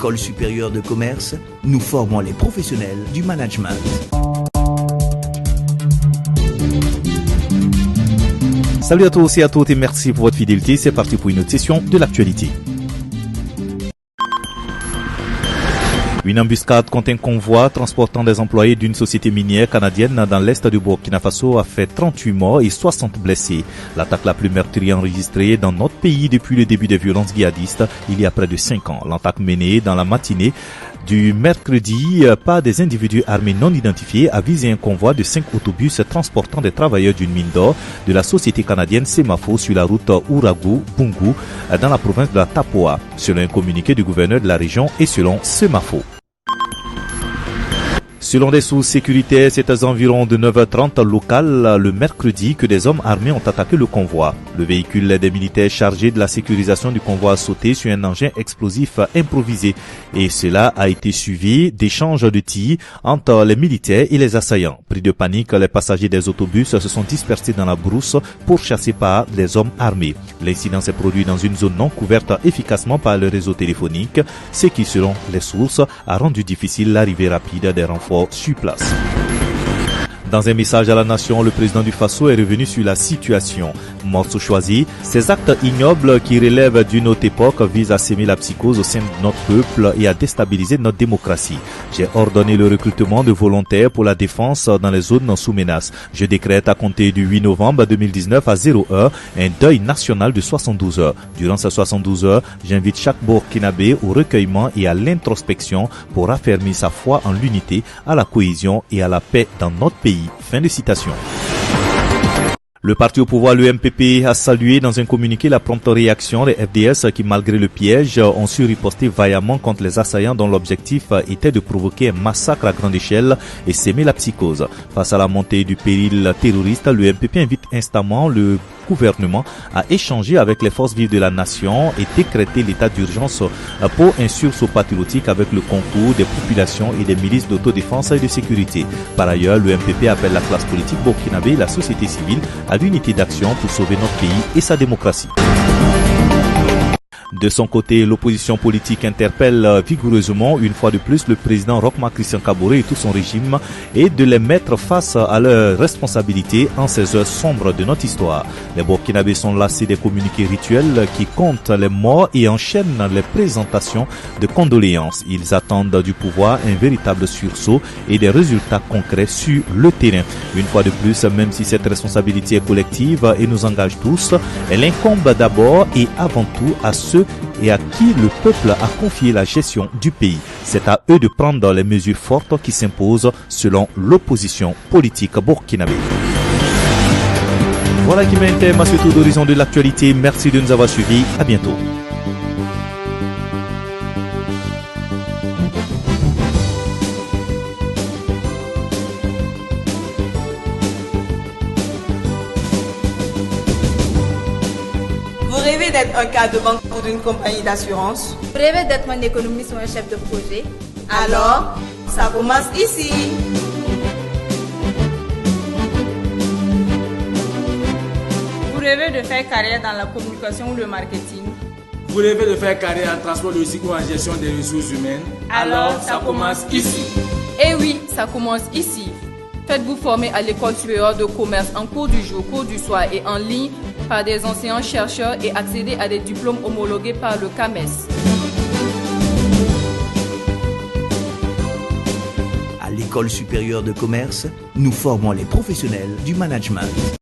l'École supérieure de commerce, nous formons les professionnels du management. Salut à tous et à toutes et merci pour votre fidélité. C'est parti pour une autre session de l'actualité. Une embuscade contre un convoi transportant des employés d'une société minière canadienne dans l'est du Burkina Faso a fait 38 morts et 60 blessés. L'attaque la plus meurtrière enregistrée dans notre pays depuis le début des violences djihadistes il y a près de 5 ans. L'attaque menée dans la matinée du mercredi par des individus armés non identifiés a visé un convoi de 5 autobus transportant des travailleurs d'une mine d'or de la société canadienne Semafo sur la route Ouragou-Bungu dans la province de la Tapoa, selon un communiqué du gouverneur de la région et selon Semafo. Selon des sources sécuritaires, c'est aux environs de 9h30 local le mercredi que des hommes armés ont attaqué le convoi. Le véhicule des militaires chargé de la sécurisation du convoi a sauté sur un engin explosif improvisé et cela a été suivi d'échanges de tirs entre les militaires et les assaillants. Pris de panique, les passagers des autobus se sont dispersés dans la brousse pourchassés par des hommes armés. L'incident s'est produit dans une zone non couverte efficacement par le réseau téléphonique, ce qui, selon les sources, a rendu difficile l'arrivée rapide des renforts sur place. Dans un message à la nation, le président du Faso est revenu sur la situation. Morceau choisi, ces actes ignobles qui relèvent d'une autre époque visent à semer la psychose au sein de notre peuple et à déstabiliser notre démocratie. J'ai ordonné le recrutement de volontaires pour la défense dans les zones sous menace. Je décrète à compter du 8 novembre 2019 à 0 heure un deuil national de 72 heures. Durant ces 72 heures, j'invite chaque Burkinabé au recueillement et à l'introspection pour affermir sa foi en l'unité, à la cohésion et à la paix dans notre pays. Fin de citation. Le parti au pouvoir, le MPP, a salué dans un communiqué la prompte réaction des FDS qui, malgré le piège, ont su riposter vaillamment contre les assaillants dont l'objectif était de provoquer un massacre à grande échelle et s'aimer la psychose. Face à la montée du péril terroriste, le MPP invite instamment le gouvernement à échanger avec les forces vives de la nation et décréter l'état d'urgence pour un sursaut patriotique avec le concours des populations et des milices d'autodéfense et de sécurité. Par ailleurs, le MPP appelle la classe politique burkinabé et la société civile à l'unité d'action pour sauver notre pays et sa démocratie. De son côté, l'opposition politique interpelle vigoureusement une fois de plus le président Roch-Marc Christian Kaboré et tout son régime et de les mettre face à leurs responsabilités en ces heures sombres de notre histoire. Les Burkinabés sont lassés des communiqués rituels qui comptent les morts et enchaînent les présentations de condoléances. Ils attendent du pouvoir un véritable sursaut et des résultats concrets sur le terrain. Une fois de plus, même si cette responsabilité est collective et nous engage tous, elle incombe d'abord et avant tout à ceux et à qui le peuple a confié la gestion du pays. C'est à eux de prendre les mesures fortes qui s'imposent selon l'opposition politique burkinabé. Voilà qui met un thème à ce tour d'horizon de l'actualité. Merci de nous avoir suivis. À bientôt. Vous rêvez d'être un cadre de banque ou d'une compagnie d'assurance? Vous rêvez d'être un économiste ou un chef de projet? Alors, ça commence ici. Vous rêvez de faire carrière dans la communication ou le marketing? Vous rêvez de faire carrière en transport logistique ou en gestion des ressources humaines? Alors, ça commence ici. Eh oui, ça commence ici. Faites-vous former à l'École supérieure de commerce en cours du jour, cours du soir et en ligne par des enseignants-chercheurs et accéder à des diplômes homologués par le CAMES. À l'École supérieure de commerce, nous formons les professionnels du management.